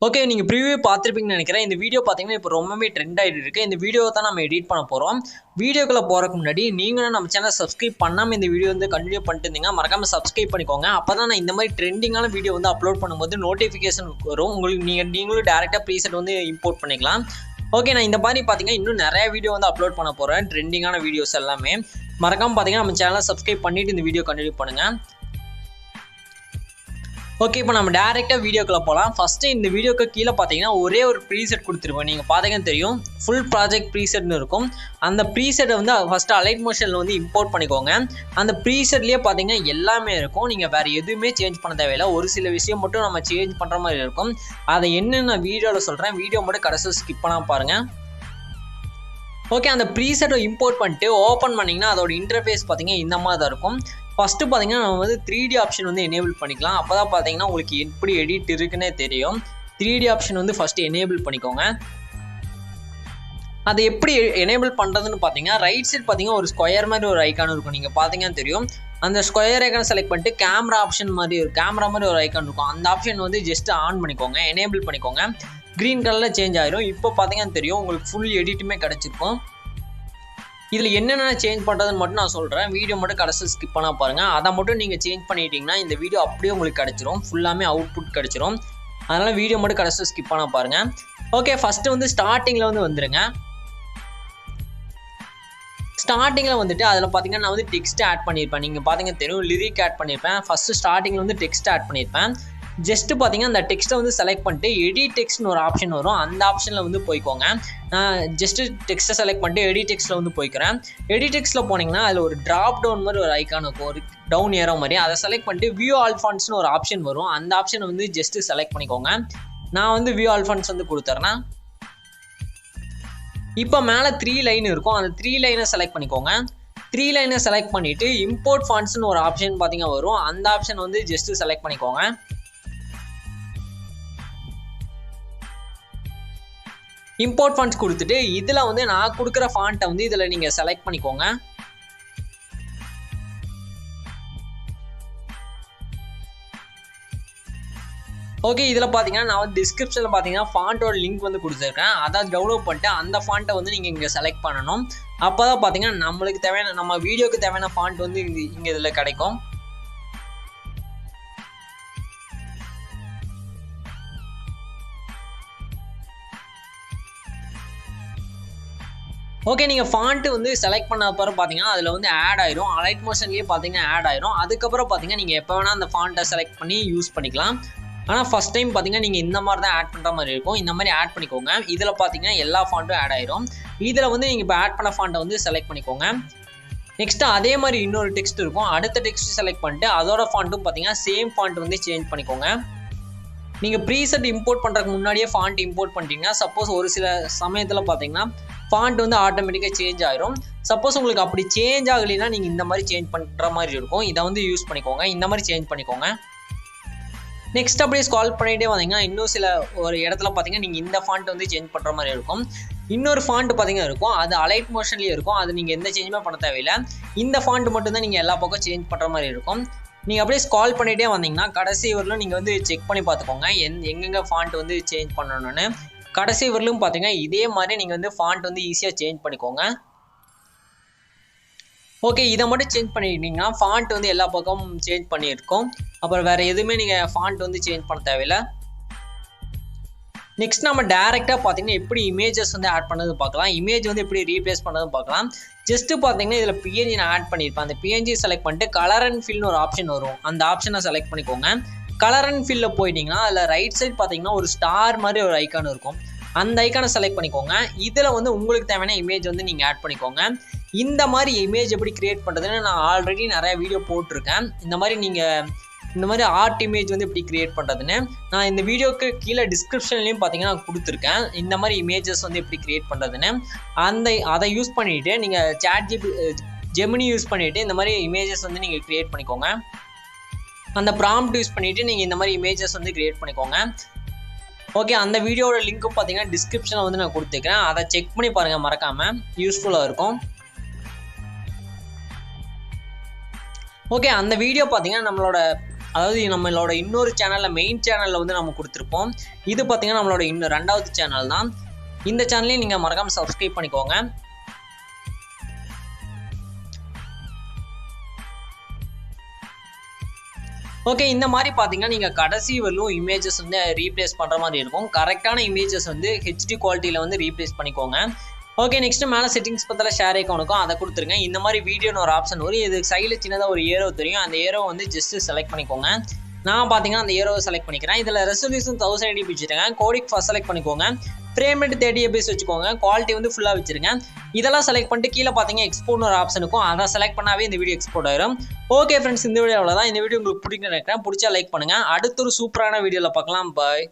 Okay, நீங்க preview பார்த்திருப்பீங்கன்னு நினைக்கிறேன். இந்த வீடியோ பார்த்தீங்கன்னா, இப்போ ரொம்பவே ட்ரெண்ட் ஆயிட்டு இருக்கு. இந்த வீடியோவ தான் நம்ம எடிட் பண்ண போறோம். வீடியோக்குள்ள போறதுக்கு முன்னாடி நீங்களும் நம்ம சேனலை சப்ஸ்கிரைப் பண்ணாம இந்த வீடியோ வந்து கன்டினியூ பண்ணிட்டு இருந்தீங்கன்னா, மறக்காம சப்ஸ்கிரைப் பண்ணிக்கோங்க. அப்பதான் நான் இந்த மாதிரி ட்ரெண்டிங்கான வீடியோ வந்து அப்லோட் பண்ணும்போது நோட்டிஃபிகேஷன் வரும். உங்களுக்கு நீங்களும் டைரக்டா ப்ரீசெட் வந்து இம்போர்ட் பண்ணிக்கலாம். ஓகே, நான் இந்த மாதிரி பார்த்தீங்கன்னா இன்னும் நிறைய வீடியோ வந்து அப்லோட் பண்ண போறேன். ட்ரெண்டிங்கான வீடியோஸ் எல்லாமே. மறக்காம பார்த்தீங்கன்னா நம்ம சேனலை சப்ஸ்கிரைப் பண்ணிட்டு இந்த வீடியோ கன்டினியூ பண்ணுங்க. ஓகே, இப்போ நம்ம டேரெக்டாக வீடியோக்குள்ளே போகலாம். ஃபஸ்ட்டு இந்த வீடியோக்கு கீழே பார்த்தீங்கன்னா ஒரே ஒரு ப்ரீசெட் கொடுத்துருப்பேன். நீங்கள் பார்த்தீங்கன்னா தெரியும், ஃபுல் ப்ராஜெக்ட் ப்ரீசெட்னு இருக்கும். அந்த ப்ரீசெட்டை வந்து ஃபஸ்ட்டு அலைட் மோஷனில் வந்து இம்போர்ட் பண்ணிக்கோங்க. அந்த ப்ரீசெட்லேயே பார்த்தீங்கன்னா எல்லாமே இருக்கும். நீங்கள் வேறு எதுவுமே சேஞ்ச் பண்ண தேவையில்லை. ஒரு சில விஷயம் மட்டும் நம்ம சேஞ்ச் பண்ணுற மாதிரி இருக்கும். அதை என்னென்ன வீடியோவில் சொல்கிறேன், வீடியோ மட்டும் கடைசியில் ஸ்கிப் பண்ணாமல் பாருங்கள். ஓகே, அந்த ப்ரீசெட்டை இம்போர்ட் பண்ணிட்டு ஓப்பன் பண்ணிங்கன்னா அதோட இன்டர்ஃபேஸ் பார்த்தீங்கன்னா இந்த மாதிரி தான் இருக்கும். ஃபஸ்ட்டு பார்த்தீங்கன்னா நம்ம வந்து 3D ஆப்ஷன் வந்து எனேபிள் பண்ணிக்கலாம். அப்போ தான் பார்த்தீங்கன்னா உங்களுக்கு எப்படி எடிட் இருக்குன்னே தெரியும். 3D ஆப்ஷன் வந்து ஃபஸ்ட்டு எனேபிள் பண்ணிக்கோங்க. அதை எப்படி எனேபிள் பண்ணுறதுன்னு பார்த்தீங்கன்னா, ரைட் சைட் பார்த்தீங்கன்னா ஒரு ஸ்கொயர் மாதிரி ஒரு ஐக்கான் இருக்கும். நீங்கள் பார்த்தீங்கன்னா தெரியும். அந்த ஸ்கொயர் ஐக்கானை செலக்ட் பண்ணிட்டு கேமரா ஆப்ஷன் மாதிரி கேமரா மாதிரி ஒரு ஐக்கான் இருக்கும். அந்த ஆப்ஷன் வந்து ஜஸ்ட் ஆன் பண்ணிக்கோங்க, எனேபிள் பண்ணிக்கோங்க. க்ரீன் கலரில் சேஞ்ச் ஆயிரும். இப்போ பார்த்தீங்கன்னா தெரியும், உங்களுக்கு ஃபுல் எடிட்டுமே கிடச்சிருக்கும். இதில் என்னென்ன சேஞ்ச் பண்ணுறதுன்னு மட்டும் நான் சொல்கிறேன். வீடியோ மட்டும் கடைசி ஸ்கிப் பண்ணால் பாருங்கள். அதை மட்டும் நீங்கள் சேஞ்ச் பண்ணிட்டீங்கன்னா இந்த வீடியோ அப்படியே உங்களுக்கு கிடச்சிரும். ஃபுல்லாமே அவுட்புட் கிடச்சிரும். அதனால் வீடியோ மட்டும் கடைசி ஸ்கிப் பண்ணால் பாருங்கள். ஓகே, ஃபஸ்ட்டு வந்து ஸ்டார்டிங்கில் வந்து வந்துடுங்க. ஸ்டார்டிங்கில் வந்துட்டு அதில் பார்த்தீங்கன்னா நான் வந்து டெக்ஸ்ட் ஆட் பண்ணியிருப்பேன். நீங்கள் பார்த்தீங்கன்னா தெரியும், லிரிக் ஆட் பண்ணியிருப்பேன். ஃபஸ்ட்டு ஸ்டார்டிங்கில் வந்து டெக்ஸ்ட் ஆட் பண்ணியிருப்பேன். ஜஸ்ட்டு பார்த்தீங்கன்னா அந்த டெக்ஸ்ட்டை வந்து செலக்ட் பண்ணிட்டு எடிட் டெக்ஸ்ட்னு ஒரு ஆப்ஷன் வரும். அந்த ஆப்ஷனில் வந்து போய்க்கோங்க. நான் ஜஸ்ட்டு டெக்ஸ்ட்டை செலக்ட் பண்ணிட்டு எடிட் டெக்ஸ்ட்டில் வந்து போய்க்கிறேன். எடிட் டெக்ஸ்ட்டில் போனீங்கன்னா அதில் ஒரு ட்ராப் டவுன் மாதிரி ஒரு ஐக்கான் இருக்கும், ஒரு டவுன் ஏரோ மாதிரி. அதை செலக்ட் பண்ணிட்டு வியூ ஆல் ஃபாண்ட்ஸ்னு ஒரு ஆப்ஷன் வரும். அந்த ஆப்ஷனை வந்து ஜஸ்ட்டு செலக்ட் பண்ணிக்கோங்க. நான் வந்து வியூ ஆல் ஃபாண்ட்ஸ் வந்து கொடுத்துட்றேன். இப்போ மேலே 3 லைன் இருக்கும். அந்த 3 லைனை செலக்ட் பண்ணிக்கோங்க. 3 லைனை செலக்ட் பண்ணிவிட்டு இம்போர்ட் ஃபாண்ட்ஸ்னு ஒரு ஆப்ஷன் பார்த்தீங்கன்னா வரும். அந்த ஆப்ஷன் வந்து ஜஸ்ட்டு செலக்ட் பண்ணிக்கோங்க. இம்போர்ட் ஃபாண்ட்ஸ் கொடுத்துட்டு இதில் வந்து நான் கொடுக்குற ஃபாண்ட்டை வந்து இதில் நீங்கள் செலக்ட் பண்ணிக்கோங்க. ஓகே, இதில் பார்த்தீங்கன்னா நான் வந்து டிஸ்கிரிப்ஷனில் பார்த்தீங்கன்னா ஃபாண்ட்டோட லிங்க் வந்து கொடுத்துருக்கேன். அதை டவுன்லோட் பண்ணிட்டு அந்த ஃபாண்ட்டை வந்து நீங்கள் இங்கே செலக்ட் பண்ணணும். அப்போ தான் பார்த்தீங்கன்னா நம்மளுக்கு தேவையான, நம்ம வீடியோக்கு தேவையான ஃபாண்ட் வந்து இங்கே இதில் கிடைக்கும். ஓகே, நீங்கள் ஃபாண்ட்டு வந்து செலக்ட் பண்ண அப்புறம் பார்த்தீங்கன்னா அதில் வந்து ஆட் ஆயிரும். அலைட் மோஷன்லேயே பார்த்தீங்கன்னா ஆட் ஆயிரும். அதுக்கப்புறம் பார்த்தீங்கன்னா நீங்கள் எப்போ வேணால் அந்த ஃபாண்ட்டை செலக்ட் பண்ணி யூஸ் பண்ணிக்கலாம். ஆனால் ஃபஸ்ட் டைம் பார்த்தீங்கன்னா நீங்கள் இந்த மாதிரி தான் ஆட் பண்ணுற மாதிரி இருக்கும். இந்த மாதிரி ஆட் பண்ணிக்கோங்க. இதில் பார்த்தீங்கன்னா எல்லா ஃபாண்ட்டும் ஆட் ஆயிரும். இதில் வந்து நீங்கள் இப்போ ஆட் பண்ண ஃபாண்ட்டை வந்து செலக்ட் பண்ணிக்கோங்க. நெக்ஸ்ட்டு அதே மாதிரி இன்னொரு டெக்ஸ்ட் இருக்கும். அடுத்த டெக்ஸ்ட் செலக்ட் பண்ணிட்டு அதோட ஃபாண்ட்டும் பார்த்தீங்கன்னா சேம் ஃபாண்ட் வந்து சேஞ்ச் பண்ணிக்கோங்க. நீங்கள் ப்ரீசெட் இம்போர்ட் பண்ணுறதுக்கு முன்னாடியே ஃபாண்ட் இம்போர்ட் பண்ணிட்டீங்கன்னா சப்போஸ் ஒரு சில சமயத்தில் பார்த்தீங்கன்னா ஃபாண்ட் வந்து ஆட்டோமேட்டிக்காக சேஞ்ச் ஆயிரும். சப்போஸ் உங்களுக்கு அப்படி சேஞ்ச் ஆகலைன்னா நீங்கள் இந்த மாதிரி சேஞ்ச் பண்ணுற மாதிரி இருக்கும். இதை வந்து யூஸ் பண்ணிக்கோங்க. இந்த மாதிரி சேஞ்ச் பண்ணிக்கோங்க. நெக்ஸ்ட் அப்படியே ஸ்க்ரால் பண்ணிகிட்டே வந்தீங்கன்னா இன்னும் சில ஒரு இடத்துல பார்த்தீங்கன்னா நீங்கள் இந்த ஃபாண்ட் வந்து சேஞ்ச் பண்ணுற மாதிரி இருக்கும். இன்னொரு ஃபாண்ட் பார்த்தீங்கன்னா இருக்கும், அது அலைட் மோஷன்லேயே இருக்கும். அது நீங்கள் எந்த சேஞ்சுமே பண்ண தேவையில்லை. இந்த ஃபாண்ட் மட்டும் தான் நீங்கள் எல்லா பக்கம் சேஞ்ச் பண்ணுற மாதிரி இருக்கும். நீங்கள் அப்படியே ஸ்க்ரால் பண்ணிகிட்டே வந்தீங்கன்னா கடைசி வரலும் நீங்கள் வந்து செக் பண்ணி பார்த்துக்கோங்க எங்கெங்கே ஃபாண்ட் வந்து சேஞ்ச் பண்ணணும்னு. கடைசி வரலும் பார்த்தீங்கன்னா இதே மாதிரி நீங்கள் வந்து ஃபாண்ட் வந்து ஈஸியாக சேஞ்ச் பண்ணிக்கோங்க. ஓகே, இதை மட்டும் சேஞ்ச் பண்ணிட்டீங்கன்னா ஃபாண்ட் வந்து எல்லா பக்கமும் சேஞ்ச் பண்ணியிருக்கோம். அப்புறம் வேறு எதுவுமே நீங்கள் ஃபாண்ட் வந்து சேஞ்ச் பண்ண தேவையில்லை. நெக்ஸ்ட் நம்ம டேரெக்டாக பார்த்தீங்கன்னா எப்படி இமேஜஸ் வந்து ஆட் பண்ணது பார்க்கலாம். இமேஜ் வந்து எப்படி ரீப்ளேஸ் பண்ணது பார்க்கலாம். ஜஸ்ட்டு பார்த்தீங்கன்னா இதில் பிஎன்ஜி நான் ஆட் பண்ணியிருப்பேன். அந்த பிஎன்ஜி செலக்ட் பண்ணிட்டு கலர் அண்ட் ஃபில்னு ஒரு ஆப்ஷன் வரும். அந்த ஆப்ஷனை செலக்ட் பண்ணிக்கோங்க. கலர் அண்ட் ஃபில்லில் போயிட்டீங்கன்னா அதில் ரைட் சைட் பார்த்தீங்கன்னா ஒரு ஸ்டார் மாதிரி ஒரு ஐக்கான் இருக்கும். அந்த ஐக்கானை செலக்ட் பண்ணிக்கோங்க. இதில் வந்து உங்களுக்கு தேவையான இமேஜ் வந்து நீங்கள் ஆட் பண்ணிக்கோங்க. இந்த மாதிரி இமேஜ் எப்படி கிரியேட் பண்ணுறதுன்னு நான் ஆல்ரெடி நிறைய வீடியோ போட்டிருக்கேன். இந்த மாதிரி ஆர்ட் இமேஜ் வந்து எப்படி கிரியேட் பண்ணுறதுன்னு நான் இந்த வீடியோக்கு கீழே டிஸ்கிரிப்ஷன்லேயும் பார்த்தீங்கன்னா நான் கொடுத்துருக்கேன். இந்த மாதிரி இமேஜஸ் வந்து எப்படி கிரியேட் பண்ணுறதுன்னு அதை யூஸ் பண்ணிவிட்டு நீங்கள் ஜெமினி யூஸ் பண்ணிவிட்டு இந்த மாதிரி இமேஜஸ் வந்து நீங்கள் கிரியேட் பண்ணிக்கோங்க. அந்த ப்ராம்ப்ட் யூஸ் பண்ணிவிட்டு நீங்கள் இந்த மாதிரி இமேஜஸ் வந்து கிரியேட் பண்ணிக்கோங்க. ஓகே, அந்த வீடியோட லிங்க்கும் பார்த்தீங்கன்னா டிஸ்கிரிப்ஷனில் வந்து நான் கொடுத்துருக்கேன். அதை செக் பண்ணி பாருங்கள், மறக்காமல் யூஸ்ஃபுல்லாக இருக்கும். ஓகே, அந்த வீடியோ பார்த்தீங்கன்னா நம்மளோட அதாவது நம்மளோட இன்னொரு சேனலில் மெயின் சேனலில் வந்து நம்ம கொடுத்துருப்போம். இது பார்த்தீங்கன்னா நம்மளோட இன்னும் 2வது சேனல் தான். இந்த சேனலையும் நீங்கள் மறக்காமல் சப்ஸ்கிரைப் பண்ணிக்கோங்க. ஓகே, இந்த மாதிரி பார்த்தீங்கன்னா நீங்கள் கடைசி வரலும் இமேஜஸ் வந்து ரீப்ளேஸ் பண்ணுற மாதிரி இருக்கும். கரெக்டான இமேஜஸ் வந்து ஹெச்டி குவாலிட்டியில் வந்து ரீப்ளேஸ் பண்ணிக்கோங்க. ஓகே, நெக்ஸ்ட் மேலே செட்டிங்ஸ் பற்றில ஷேர் ஐக்கானுக்கும் அதை கொடுத்துருங்க. இந்த மாதிரி வீடியோன்னு ஒரு ஆப்ஷன் வரும். இது சைடில் சின்னதாக ஒரு ஏரோ தெரியும். அந்த ஏரோ வந்து ஜஸ்ட் செலக்ட் பண்ணிக்கோங்க. நான் பார்த்தீங்கன்னா அந்த ஏரோவை செலக்ட் பண்ணிக்கிறேன். இதில் ரெசல்யூஷன் 1080p வச்சுருங்க. கோடிக் ஃபர்ஸ்ட் செலக்ட் பண்ணிக்கோங்க. ஃப்ரேம் ரேட் 30 fps வச்சுக்கோங்க. குவாலிட்டி வந்து ஃபுல்லாக வச்சுருங்க. இதெல்லாம் செலக்ட் பண்ணிட்டு கீழே பார்த்தீங்கன்னா எக்ஸ்போர்ட்னு ஒரு ஆப்ஷன் இருக்கும். அதை செலக்ட் பண்ணாவே இந்த வீடியோ எக்ஸ்போர்ட் ஆயிரும். ஓகே ஃப்ரெண்ட்ஸ், இந்த வீடியோ அவ்வளோதான். இந்த வீடியோ உங்களுக்கு பிடிக்குன்னு நினைக்கிறேன். பிடிச்சா லைக் பண்ணுங்கள். அடுத்த ஒரு சூப்பரான வீடியோவில் பார்க்கலாம். பாய்.